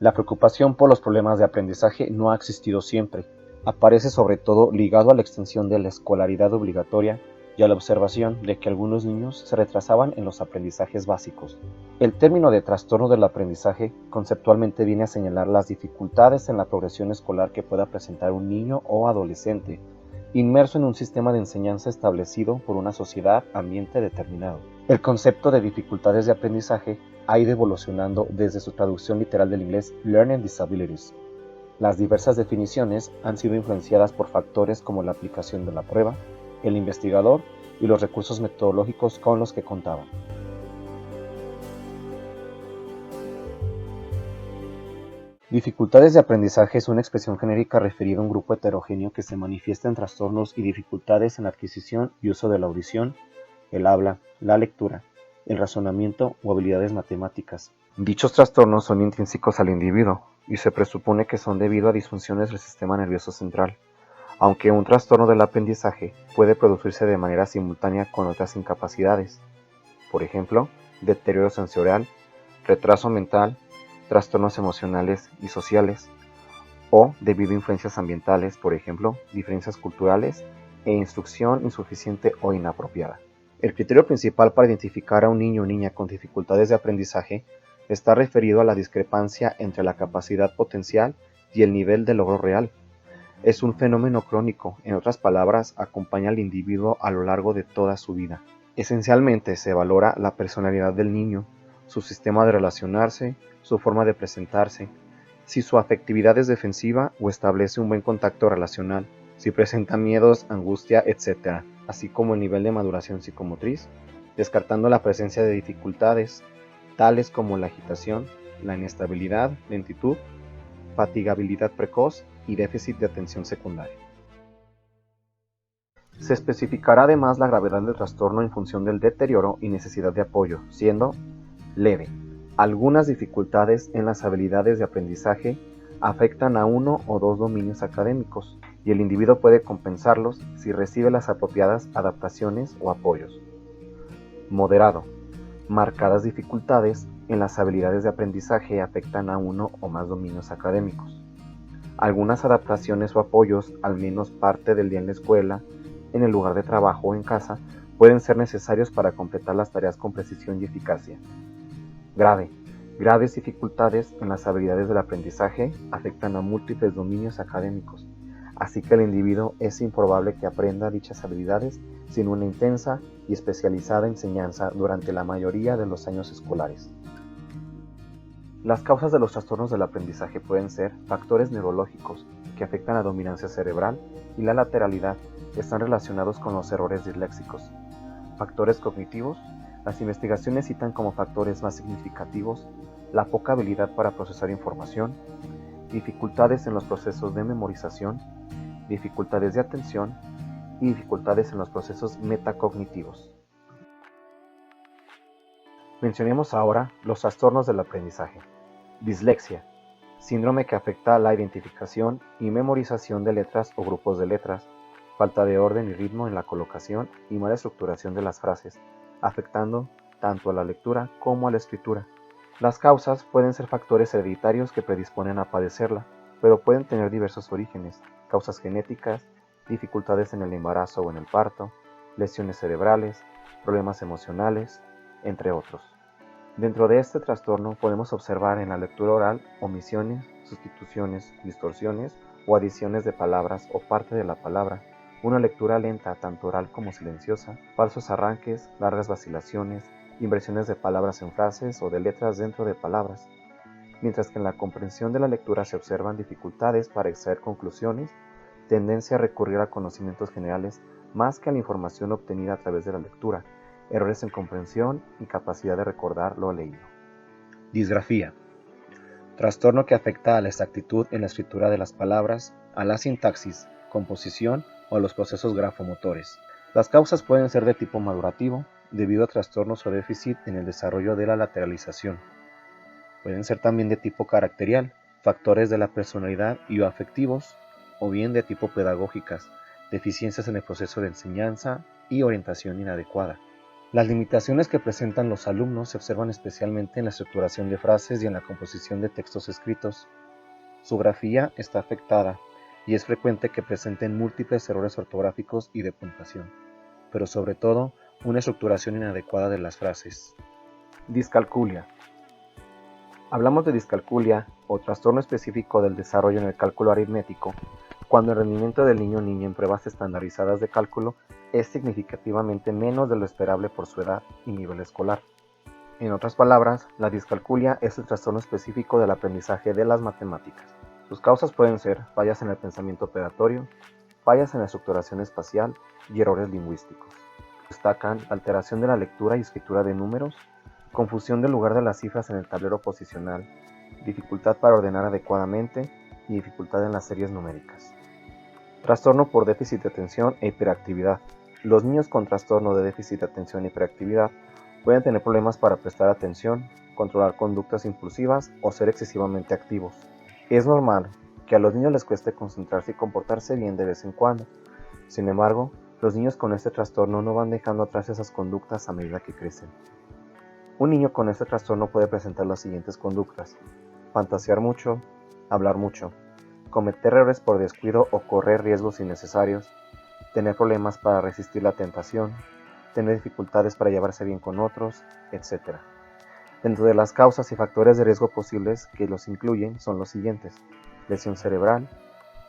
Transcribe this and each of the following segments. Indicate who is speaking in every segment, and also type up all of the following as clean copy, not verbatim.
Speaker 1: La preocupación por los problemas de aprendizaje no ha existido siempre. Aparece sobre todo ligado a la extensión de la escolaridad obligatoria y a la observación de que algunos niños se retrasaban en los aprendizajes básicos. El término de trastorno del aprendizaje conceptualmente viene a señalar las dificultades en la progresión escolar que pueda presentar un niño o adolescente, inmerso en un sistema de enseñanza establecido por una sociedad ambiente determinado. El concepto de dificultades de aprendizaje ha ido evolucionando desde su traducción literal del inglés Learning Disabilities. Las diversas definiciones han sido influenciadas por factores como la aplicación de la prueba, el investigador y los recursos metodológicos con los que contaban. Dificultades de aprendizaje es una expresión genérica referida a un grupo heterogéneo que se manifiesta en trastornos y dificultades en la adquisición y uso de la audición, el habla, la lectura, el razonamiento o habilidades matemáticas. Dichos trastornos son intrínsecos al individuo y se presupone que son debido a disfunciones del sistema nervioso central, aunque un trastorno del aprendizaje puede producirse de manera simultánea con otras incapacidades, por ejemplo, deterioro sensorial, retraso mental, trastornos emocionales y sociales, o debido a influencias ambientales, por ejemplo, diferencias culturales e instrucción insuficiente o inapropiada. El criterio principal para identificar a un niño o niña con dificultades de aprendizaje está referido a la discrepancia entre la capacidad potencial y el nivel de logro real. Es un fenómeno crónico, en otras palabras, acompaña al individuo a lo largo de toda su vida. Esencialmente se valora la personalidad del niño, su sistema de relacionarse, su forma de presentarse, si su afectividad es defensiva o establece un buen contacto relacional, si presenta miedos, angustia, etc., así como el nivel de maduración psicomotriz, descartando la presencia de dificultades, tales como la agitación, la inestabilidad, lentitud, fatigabilidad precoz y déficit de atención secundaria. Se especificará además la gravedad del trastorno en función del deterioro y necesidad de apoyo, siendo leve. Algunas dificultades en las habilidades de aprendizaje afectan a uno o dos dominios académicos y el individuo puede compensarlos si recibe las apropiadas adaptaciones o apoyos. Moderado. Marcadas dificultades en las habilidades de aprendizaje afectan a uno o más dominios académicos. Algunas adaptaciones o apoyos, al menos parte del día en la escuela, en el lugar de trabajo o en casa, pueden ser necesarios para completar las tareas con precisión y eficacia. Grave. Graves dificultades en las habilidades del aprendizaje afectan a múltiples dominios académicos, así que el individuo es improbable que aprenda dichas habilidades sin una intensa y especializada enseñanza durante la mayoría de los años escolares. Las causas de los trastornos del aprendizaje pueden ser factores neurológicos que afectan la dominancia cerebral y la lateralidad, que están relacionados con los errores disléxicos. Factores cognitivos. Las investigaciones citan como factores más significativos la poca habilidad para procesar información, dificultades en los procesos de memorización, dificultades de atención y dificultades en los procesos metacognitivos. Mencionemos ahora los trastornos del aprendizaje. Dislexia, síndrome que afecta a la identificación y memorización de letras o grupos de letras, falta de orden y ritmo en la colocación y mala estructuración de las frases, afectando tanto a la lectura como a la escritura. Las causas pueden ser factores hereditarios que predisponen a padecerla, pero pueden tener diversos orígenes, causas genéticas, dificultades en el embarazo o en el parto, lesiones cerebrales, problemas emocionales, entre otros. Dentro de este trastorno podemos observar en la lectura oral omisiones, sustituciones, distorsiones o adiciones de palabras o parte de la palabra, una lectura lenta tanto oral como silenciosa, falsos arranques, largas vacilaciones, inversiones de palabras en frases o de letras dentro de palabras, mientras que en la comprensión de la lectura se observan dificultades para extraer conclusiones, tendencia a recurrir a conocimientos generales más que a la información obtenida a través de la lectura, errores en comprensión y capacidad de recordar lo leído. Disgrafía. Trastorno que afecta a la exactitud en la escritura de las palabras, a la sintaxis, composición o a los procesos grafomotores. Las causas pueden ser de tipo madurativo, debido a trastornos o déficit en el desarrollo de la lateralización. Pueden ser también de tipo caracterial, factores de la personalidad y o afectivos, o bien de tipo pedagógicas, deficiencias en el proceso de enseñanza y orientación inadecuada. Las limitaciones que presentan los alumnos se observan especialmente en la estructuración de frases y en la composición de textos escritos. Su grafía está afectada y es frecuente que presenten múltiples errores ortográficos y de puntuación, pero sobre todo una estructuración inadecuada de las frases. Discalculia. Hablamos de discalculia o trastorno específico del desarrollo en el cálculo aritmético cuando el rendimiento del niño o niña en pruebas estandarizadas de cálculo es significativamente menos de lo esperable por su edad y nivel escolar. En otras palabras, la discalculia es el trastorno específico del aprendizaje de las matemáticas. Sus causas pueden ser fallas en el pensamiento operatorio, fallas en la estructuración espacial y errores lingüísticos. Destacan alteración de la lectura y escritura de números, confusión del lugar de las cifras en el tablero posicional, dificultad para ordenar adecuadamente y dificultad en las series numéricas. Trastorno por déficit de atención e hiperactividad. Los niños con trastorno de déficit de atención e hiperactividad pueden tener problemas para prestar atención, controlar conductas impulsivas o ser excesivamente activos. Es normal que a los niños les cueste concentrarse y comportarse bien de vez en cuando. Sin embargo, los niños con este trastorno no van dejando atrás esas conductas a medida que crecen. Un niño con este trastorno puede presentar las siguientes conductas: fantasear mucho, hablar mucho, cometer errores por descuido o correr riesgos innecesarios, tener problemas para resistir la tentación, tener dificultades para llevarse bien con otros, etc. Dentro de las causas y factores de riesgo posibles que los incluyen son los siguientes: lesión cerebral,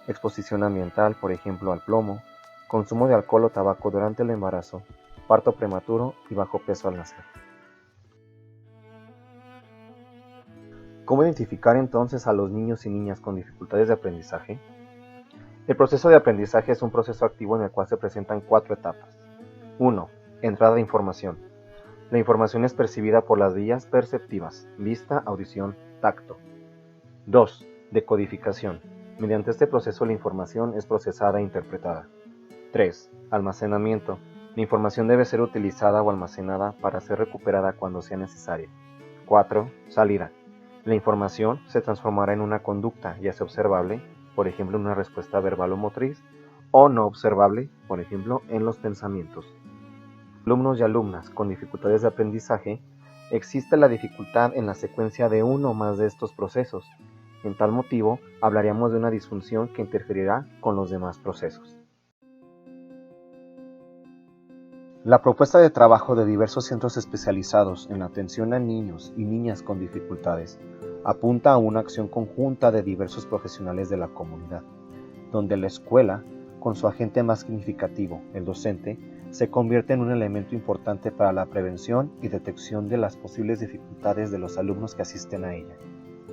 Speaker 1: exposición ambiental, por ejemplo al plomo, consumo de alcohol o tabaco durante el embarazo, parto prematuro y bajo peso al nacer. ¿Cómo identificar entonces a los niños y niñas con dificultades de aprendizaje? El proceso de aprendizaje es un proceso activo en el cual se presentan 4 etapas. 1. Entrada de información. La información es percibida por las vías perceptivas: vista, audición, tacto. 2. Decodificación. Mediante este proceso la información es procesada e interpretada. 3. Almacenamiento. La información debe ser utilizada o almacenada para ser recuperada cuando sea necesaria. 4. Salida. La información se transformará en una conducta, ya sea observable, por ejemplo en una respuesta verbal o motriz, o no observable, por ejemplo en los pensamientos. Alumnos y alumnas con dificultades de aprendizaje, existe la dificultad en la secuencia de uno o más de estos procesos. En tal motivo, hablaríamos de una disfunción que interferirá con los demás procesos. La propuesta de trabajo de diversos centros especializados en la atención a niños y niñas con dificultades apunta a una acción conjunta de diversos profesionales de la comunidad, donde la escuela, con su agente más significativo, el docente, se convierte en un elemento importante para la prevención y detección de las posibles dificultades de los alumnos que asisten a ella.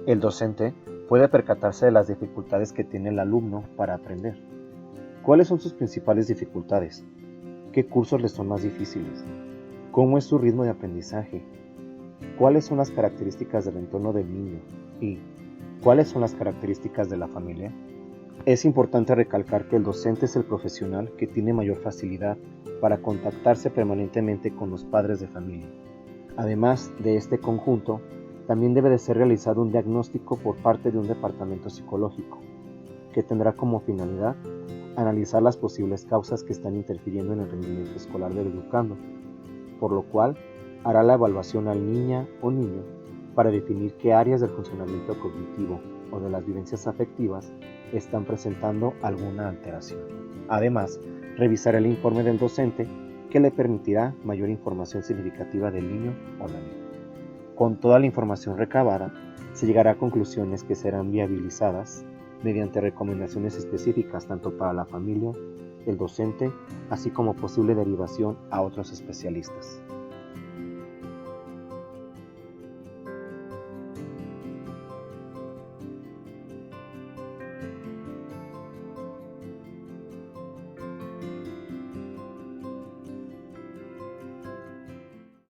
Speaker 1: El docente puede percatarse de las dificultades que tiene el alumno para aprender. ¿Cuáles son sus principales dificultades? ¿Qué cursos les son más difíciles? ¿Cómo es su ritmo de aprendizaje? ¿Cuáles son las características del entorno del niño? ¿Y cuáles son las características de la familia? Es importante recalcar que el docente es el profesional que tiene mayor facilidad para contactarse permanentemente con los padres de familia. Además de este conjunto, también debe de ser realizado un diagnóstico por parte de un departamento psicológico, que tendrá como finalidad analizar las posibles causas que están interfiriendo en el rendimiento escolar del educando, por lo cual hará la evaluación al niña o niño para definir qué áreas del funcionamiento cognitivo o de las vivencias afectivas están presentando alguna alteración. Además, revisará el informe del docente que le permitirá mayor información significativa del niño o la niña. Con toda la información recabada, se llegará a conclusiones que serán viabilizadas mediante recomendaciones específicas tanto para la familia, el docente, así como posible derivación a otros especialistas.